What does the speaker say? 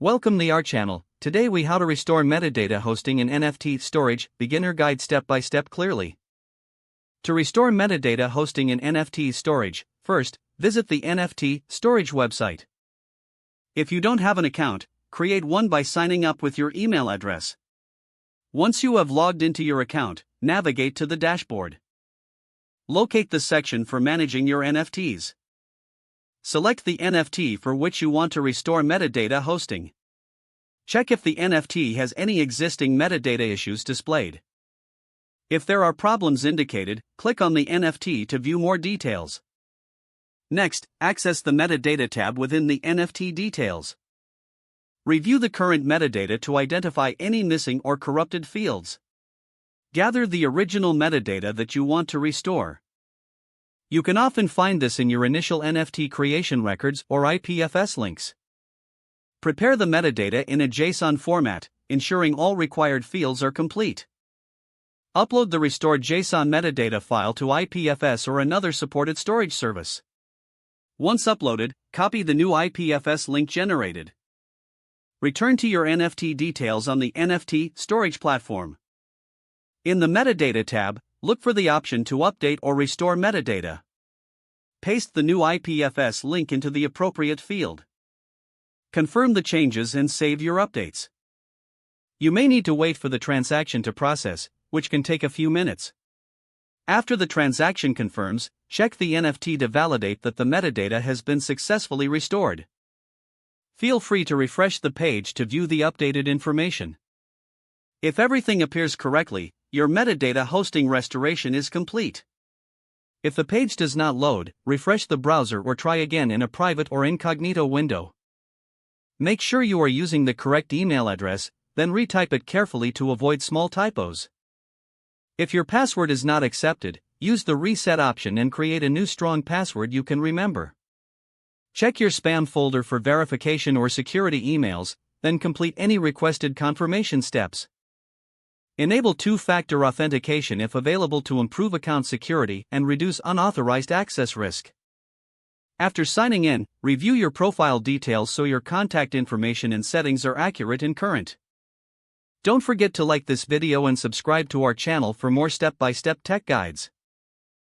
Welcome to our channel. Today we how to restore metadata hosting in NFT.Storage, beginner guide step by step clearly. To restore metadata hosting in NFT.Storage, first, visit the NFT.Storage website. If you don't have an account, create one by signing up with your email address. Once you have logged into your account, navigate to the dashboard. Locate the section for managing your NFTs. Select the NFT for which you want to restore metadata hosting. Check if the NFT has any existing metadata issues displayed. If there are problems indicated, click on the NFT to view more details. Next, access the Metadata tab within the NFT details. Review the current metadata to identify any missing or corrupted fields. Gather the original metadata that you want to restore. You can often find this in your initial NFT creation records or IPFS links. Prepare the metadata in a JSON format, ensuring all required fields are complete. Upload the restored JSON metadata file to IPFS or another supported storage service. Once uploaded, copy the new IPFS link generated. Return to your NFT details on the NFT.Storage platform. In the Metadata tab, look for the option to update or restore metadata. Paste the new IPFS link into the appropriate field. Confirm the changes and save your updates. You may need to wait for the transaction to process, which can take a few minutes. After the transaction confirms, check the NFT to validate that the metadata has been successfully restored. Feel free to refresh the page to view the updated information. If everything appears correctly, your metadata hosting restoration is complete. If the page does not load, refresh the browser or try again in a private or incognito window. Make sure you are using the correct email address, then retype it carefully to avoid small typos. If your password is not accepted, use the reset option and create a new strong password you can remember. Check your spam folder for verification or security emails, then complete any requested confirmation steps. Enable two-factor authentication if available to improve account security and reduce unauthorized access risk. After signing in, review your profile details so your contact information and settings are accurate and current. Don't forget to like this video and subscribe to our channel for more step-by-step tech guides.